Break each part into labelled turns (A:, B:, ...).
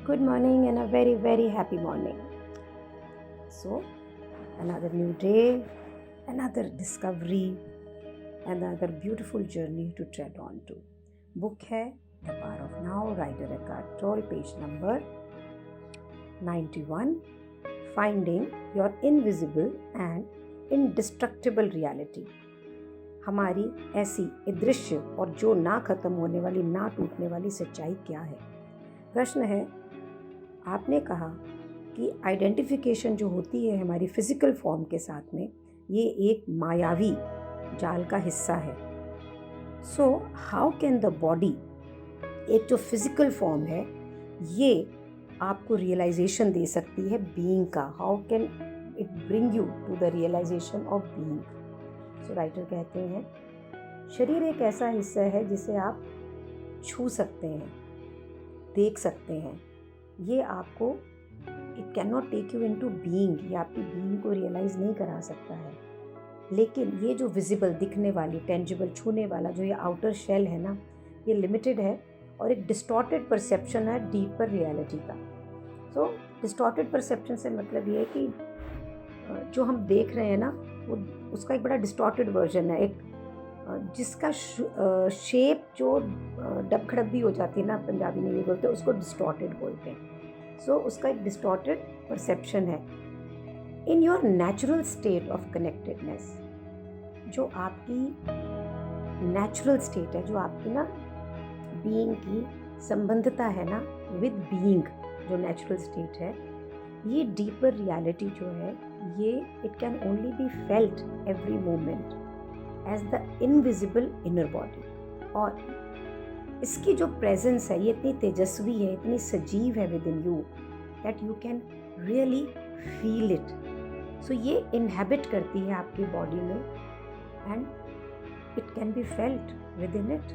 A: Good morning and a very, very happy morning. So, another new day, another discovery, another beautiful journey to tread on to. Book है The Power of Now, Ryder Eckhart Tolle, page number 91, Finding Your Invisible and Indestructible Reality. हमारी ऐसी अदृश्य और जो ना खत्म होने वाली, ना टूटने वाली सच्चाई क्या है? प्रश्न है, आपने कहा कि आइडेंटिफिकेशन जो होती है हमारी फिजिकल फॉर्म के साथ में, ये एक मायावी जाल का हिस्सा है. So how can the body, एक जो फिजिकल फॉर्म है, ये आपको रियलाइजेशन दे सकती है बीइंग का. How can it bring you to the realization of being? So writer कहते हैं, शरीर एक ऐसा हिस्सा है जिसे आप छू सकते हैं, देख सकते हैं. ये आपको, it can not take you into being, ये आपकी बीइंग को रियलाइज़ नहीं करा सकता है. लेकिन ये जो विजिबल, दिखने वाली, टेंजिबल, छूने वाला जो ये आउटर शेल है ना, ये लिमिटेड है और एक डिस्टॉर्टेड परसेप्शन है डीपर रियलिटी का. सो डिस्टॉर्टेड परसेप्शन से मतलब ये है कि जो हम देख रहे हैं ना, वो उसका एक बड़ा डिस्टॉर्टेड वर्जन है, एक जिसका शेप जो डबखड़ब्बी हो जाती है ना, पंजाबी में ये बोलते हैं, उसको डिस्टॉर्टेड बोलते हैं. सो उसका एक डिस्टॉर्टेड परसेप्शन है. In your natural state of connectedness, जो आपकी नेचुरल स्टेट है, जो आपकी ना बीइंग की संबंधता है ना विद बीइंग, जो नेचुरल स्टेट है, ये डीपर रियलिटी जो है, ये it can only be felt every moment as the invisible inner body. और इसकी जो प्रेजेंस है, ये इतनी तेजस्वी है, इतनी सजीव है within you, that you can really feel it. So ये इनहेबिट करती है आपकी बॉडी में and it can be felt within it.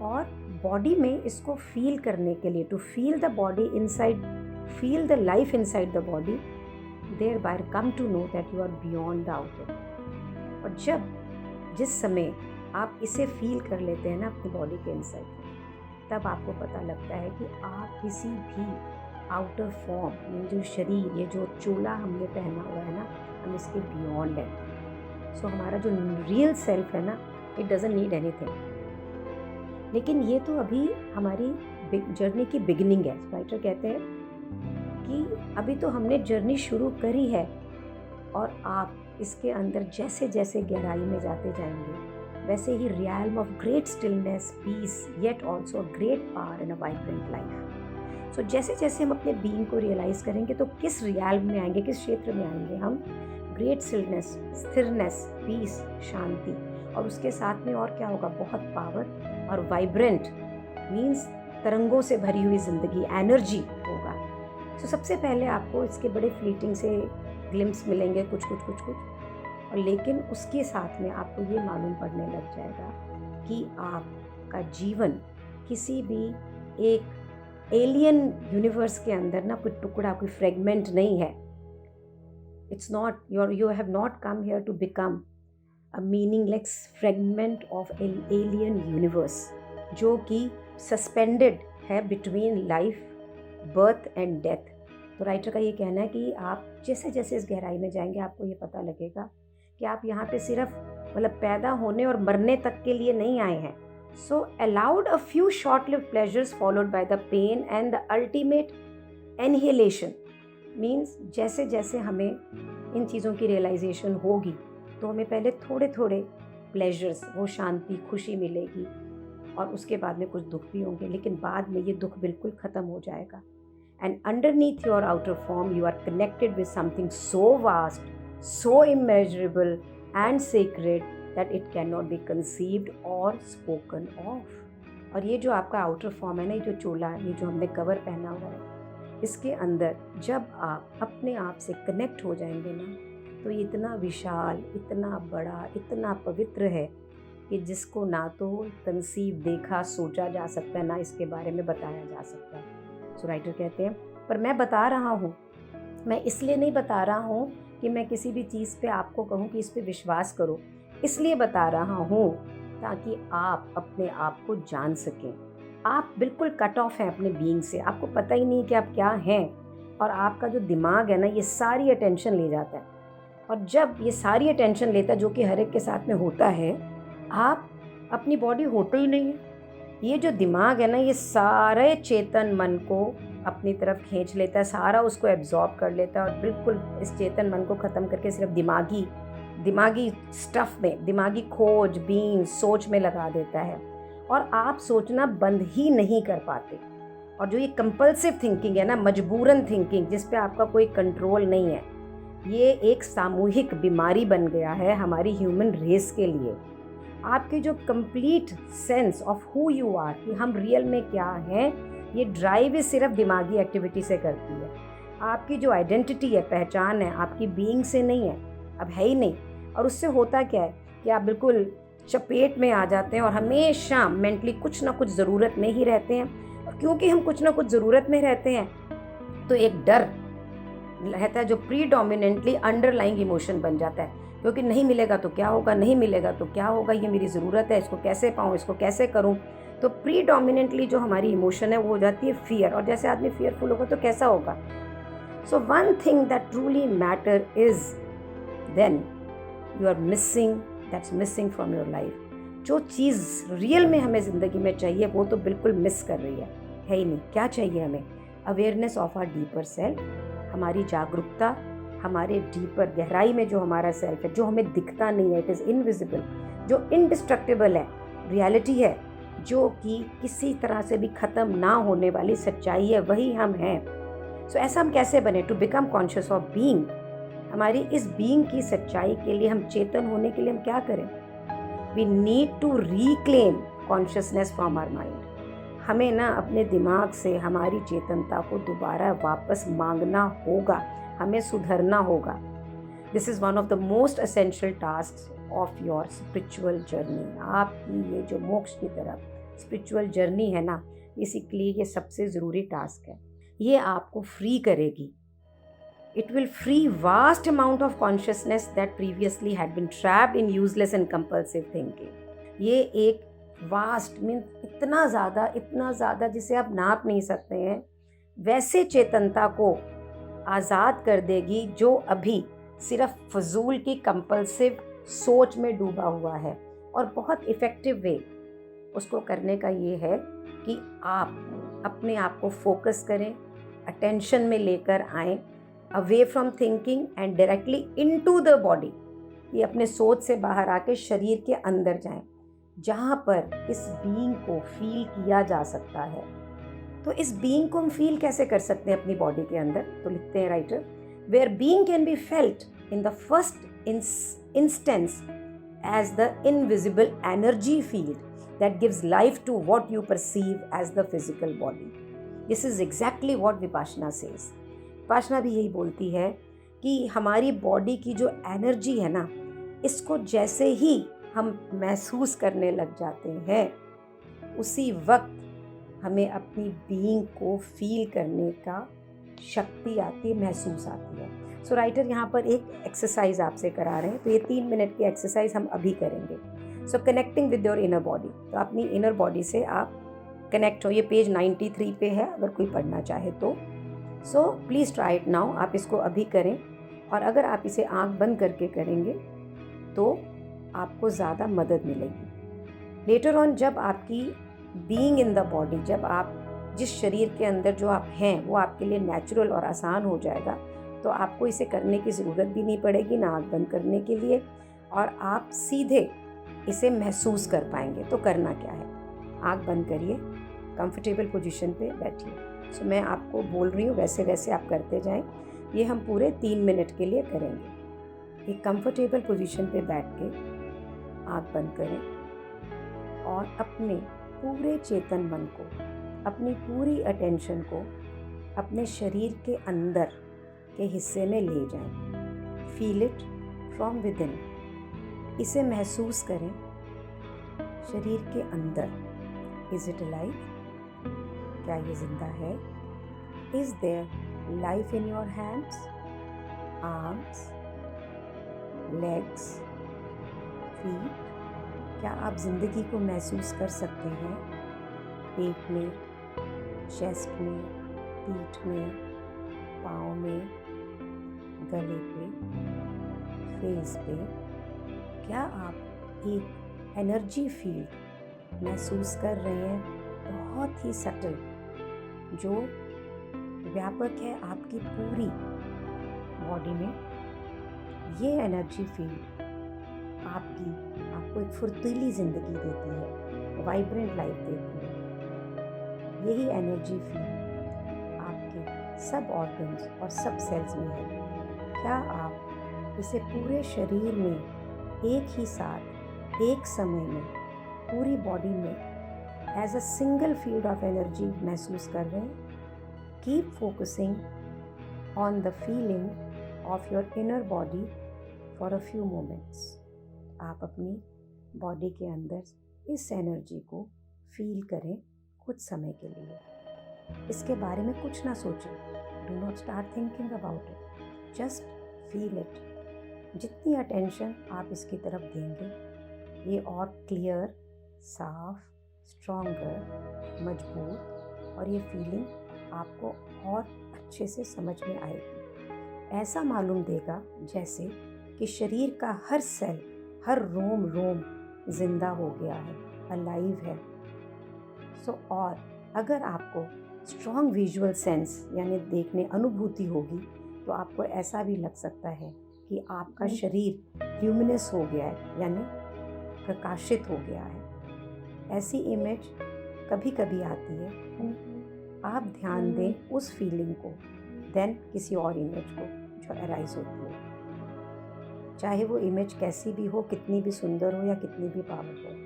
A: और बॉडी में इसको फील करने के लिए, to feel the body inside, feel the life inside the body, thereby come to know that you are beyond the outer. और जिस समय आप इसे फील कर लेते हैं ना अपनी बॉडी के इनसाइड, तब आपको पता लगता है कि आप किसी भी आउटर फॉर्म, ये जो शरीर, ये जो चोला हमने पहना हुआ है ना, हम इसके बियॉन्ड हैं. सो हमारा जो रियल सेल्फ है ना, इट डजंट नीड एनीथिंग. लेकिन ये तो अभी हमारी जर्नी की बिगिनिंग है. राइटर कहते हैं कि अभी तो हमने जर्नी शुरू करी है और आप इसके अंदर जैसे जैसे गहराई में जाते जाएंगे, वैसे ही realm of great stillness, peace, yet also great power in a vibrant life. So जैसे जैसे हम अपने बीइंग को रियलाइज़ करेंगे, तो किस रियल्म में आएंगे, किस क्षेत्र में आएंगे हम? ग्रेट स्टिलनेस, स्थिरनेस, पीस, शांति. और उसके साथ में और क्या होगा? बहुत पावर. और वाइब्रेंट मीन्स तरंगों से भरी हुई ज़िंदगी, एनर्जी होगा. सो सबसे पहले आपको इसके बड़े फ्लीटिंग से ग्लिम्स मिलेंगे, कुछ, और लेकिन उसके साथ में आपको ये मालूम पड़ने लग जाएगा कि आपका जीवन किसी भी एक एलियन यूनिवर्स के अंदर ना कोई टुकड़ा, कोई फ्रेगमेंट नहीं है. It's not you have not come here to become a meaningless fragment of an alien universe, जो कि सस्पेंडेड है between life, birth and death. तो राइटर का ये कहना है कि आप जैसे जैसे इस गहराई में जाएंगे, आपको ये पता लगेगा कि आप यहाँ पे सिर्फ मतलब पैदा होने और मरने तक के लिए नहीं आए हैं. So allowed a few short lived pleasures followed by the pain and the ultimate annihilation. Means जैसे जैसे हमें इन चीज़ों की रियलाइजेशन होगी, तो हमें पहले थोड़े थोड़े प्लेजर्स, वो शांति, खुशी मिलेगी, और उसके बाद में कुछ दुख भी होंगे, लेकिन बाद में ये दुख बिल्कुल ख़त्म हो जाएगा. And underneath your outer form, you are connected with something so vast, so immeasurable and sacred that it cannot be conceived or spoken of. और ये जो आपका outer form है ना, ये जो चोला, ये जो हमने कवर पहना हुआ है, इसके अंदर जब आप अपने आप से कनेक्ट हो जाएंगे ना, तो ये इतना विशाल, इतना बड़ा, इतना पवित्र है कि जिसको ना तो कंसीव, देखा, सोचा जा सकता है, ना इसके बारे में बताया जा सकता है. सो राइटर कहते हैं, पर मैं बता रहा हूँ, मैं इसलिए नहीं बता रहा हूँ कि मैं किसी भी चीज़ पे आपको कहूँ कि इस पे विश्वास करो. इसलिए बता रहा हूँ ताकि आप अपने आप को जान सकें, आप बिल्कुल कट ऑफ हैं अपने बीइंग से, आपको पता ही नहीं कि आप क्या हैं, और आपका जो दिमाग है ना ये सारी अटेंशन ले जाता है, और जब ये सारी अटेंशन लेता है, जो कि हर एक के साथ में होता है, आप अपनी बॉडी होते ही नहीं है। ये जो दिमाग है ना ये सारे चेतन मन को अपनी तरफ खींच लेता है, सारा उसको एब्जॉर्ब कर लेता है, और बिल्कुल इस चेतन मन को ख़त्म करके सिर्फ दिमागी स्टफ में, दिमागी खोज बीन सोच में लगा देता है, और आप सोचना बंद ही नहीं कर पाते। और जो ये कंपल्सिव थिंकिंग है ना, मजबूरन थिंकिंग, जिस पे आपका कोई कंट्रोल नहीं है, ये एक सामूहिक बीमारी बन गया है हमारी ह्यूमन रेस के लिए। आपकी जो complete sense of who you are, कि हम रियल में क्या हैं, ये ड्राइव ही सिर्फ दिमागी एक्टिविटी से करती है। आपकी जो आइडेंटिटी है, पहचान है, आपकी बीइंग से नहीं है, अब है ही नहीं। और उससे होता क्या है कि आप बिल्कुल चपेट में आ जाते हैं और हमेशा मेंटली कुछ ना कुछ ज़रूरत में ही रहते हैं। और क्योंकि हम कुछ ना कुछ ज़रूरत में रहते हैं, तो एक डर रहता है जो प्रीडोमिनेंटली अंडरलाइंग इमोशन बन जाता है, क्योंकि नहीं मिलेगा तो क्या होगा, नहीं मिलेगा तो क्या होगा, ये मेरी ज़रूरत है, इसको कैसे पाऊँ, इसको कैसे करूँ। तो प्रीडोमिनेंटली जो हमारी इमोशन है वो हो जाती है फियर, और जैसे आदमी फियरफुल होगा तो कैसा होगा। So one thing that truly matter is then you are missing, that's missing from your life. जो चीज़ रियल में हमें ज़िंदगी में चाहिए वो तो बिल्कुल मिस कर रही है ही नहीं। क्या चाहिए हमें? Awareness of our deeper self, हमारी जागरूकता, हमारे डीपर गहराई में जो हमारा सेल्फ है, जो हमें दिखता नहीं है, इट इज़ इनविजिबल, जो इंडिस्ट्रक्टिबल है, रियलिटी है, जो कि किसी तरह से भी ख़त्म ना होने वाली सच्चाई है, वही हम हैं। सो ऐसा हम कैसे बने? To become conscious of being. हमारी इस बीइंग की सच्चाई के लिए, हम चेतन होने के लिए हम क्या करें? We need to reclaim consciousness from our mind. हमें ना अपने दिमाग से हमारी चेतनता को दोबारा वापस मांगना होगा, हमें सुधरना होगा। This is one of the most essential task of your spiritual journey. आपकी ये जो मोक्ष की तरफ स्पिरिचुअल जर्नी है ना, बेसिकली ये सबसे ज़रूरी टास्क है। ये आपको फ्री करेगी। It will free vast amount of consciousness that previously had been trapped in useless and compulsive thinking. ये एक वास्ट मीन्स इतना ज़्यादा जिसे आप नाप नहीं सकते हैं, वैसे चेतनता को आज़ाद कर देगी जो अभी सिर्फ फजूल की कंपल्सिव सोच में डूबा हुआ है। और बहुत इफ़ेक्टिव वे उसको करने का ये है कि आप अपने आप को फोकस करें, अटेंशन में लेकर आएँ, away from thinking and directly into the body. ये अपने सोच से बाहर आके शरीर के अंदर जाएं, जहाँ पर इस बीइंग को फील किया जा सकता है। तो इस बीइंग को हम फील कैसे कर सकते हैं अपनी बॉडी के अंदर? तो लिखते हैं writer, where being can be felt in the first instance as the invisible energy field that gives life to what you perceive as the physical body. This is exactly what Vipassana says. Vipassana भी यही बोलती है कि हमारी body की जो energy है ना, इसको जैसे ही हम महसूस करने लग जाते हैं, उसी वक्त हमें अपनी बीइंग को फील करने का शक्ति आती है, महसूस आती है। सो राइटर यहाँ पर एक एक्सरसाइज आपसे करा रहे हैं। तो ये 3 मिनट की एक्सरसाइज हम अभी करेंगे। सो connecting with your inner body. तो अपनी इनर बॉडी से आप कनेक्ट हो। ये पेज 93 पे है, अगर कोई पढ़ना चाहे तो। So please try it now. आप इसको अभी करें, और अगर आप इसे आंख बंद करके करेंगे तो आपको ज़्यादा मदद मिलेगी। लेटर ऑन जब आपकी बीइंग इन द बॉडी, जब आप जिस शरीर के अंदर जो आप हैं वो आपके लिए नेचुरल और आसान हो जाएगा, तो आपको इसे करने की ज़रूरत भी नहीं पड़ेगी ना आंख बंद करने के लिए, और आप सीधे इसे महसूस कर पाएंगे। तो करना क्या है? आंख बंद करिए, कंफर्टेबल पोजीशन पे बैठिए। सो मैं आपको बोल रही हूँ, वैसे वैसे आप करते जाएं। ये हम पूरे 3 मिनट के लिए करेंगे। एक कंफर्टेबल पोजीशन पे बैठ के आँख बंद करें और अपने पूरे चेतन मन को, अपनी पूरी अटेंशन को अपने शरीर के अंदर के हिस्से में ले जाएं। Feel it from with in. इसे महसूस करें शरीर के अंदर। Is it alive? क्या ये जिंदा है? Is their life in your hands, arms, legs, feet? क्या आप जिंदगी को महसूस कर सकते हैं? पेट में, चेस्ट में, पीठ में, पाँव में, गले पे, फेस पे, क्या आप एक एनर्जी फील्ड महसूस कर रहे हैं, बहुत ही सटल, जो व्यापक है आपकी पूरी बॉडी में। ये एनर्जी फील्ड आपको एक फुर्तीली ज़िंदगी देती है, वाइब्रेंट लाइफ देती है। यही एनर्जी फील्ड आपके सब ऑर्गन्स और सब सेल्स में है। क्या आप इसे पूरे शरीर में एक ही साथ, एक समय में, पूरी बॉडी में as a single field of energy महसूस कर रहे हैं? Keep focusing on the feeling of your inner body for a few moments. आप अपनी बॉडी के अंदर इस एनर्जी को फील करें कुछ समय के लिए। इसके बारे में कुछ ना सोचें, do not start thinking about it, just feel it. जितनी अटेंशन आप इसकी तरफ देंगे, ये और क्लियर, साफ, स्ट्रॉन्गर, मजबूत, और ये फीलिंग आपको और अच्छे से समझ में आएगी। ऐसा मालूम देगा जैसे कि शरीर का हर सेल, हर रोम रोम जिंदा हो गया है, अलाइव है। और अगर आपको स्ट्रॉन्ग विजुअल सेंस यानी देखने अनुभूति होगी, तो आपको ऐसा भी लग सकता है कि आपका शरीर ल्यूमिनस हो गया है, यानी प्रकाशित हो गया है। ऐसी इमेज कभी कभी आती है। आप ध्यान दें उस फीलिंग को, देन किसी और इमेज को जो अराइज होती है, चाहे वो इमेज कैसी भी हो, कितनी भी सुंदर हो या कितनी भी पावरफुल,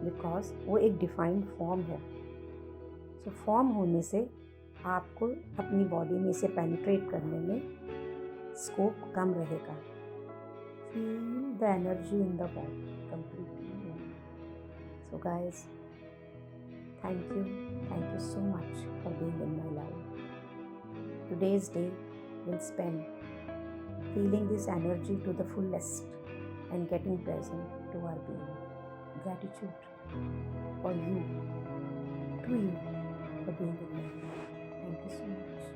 A: बिकॉज वो एक डिफाइंड फॉर्म है। सो फॉर्म होने से आपको अपनी बॉडी में इसे पेनिट्रेट करने में स्कोप कम रहेगा। Feel the energy in the body completely. So guys, thank you so much for being in my life. Today's day will spend feeling this energy to the fullest and getting present to our being. Gratitude for you, to you, for being in my life. Thank you so much.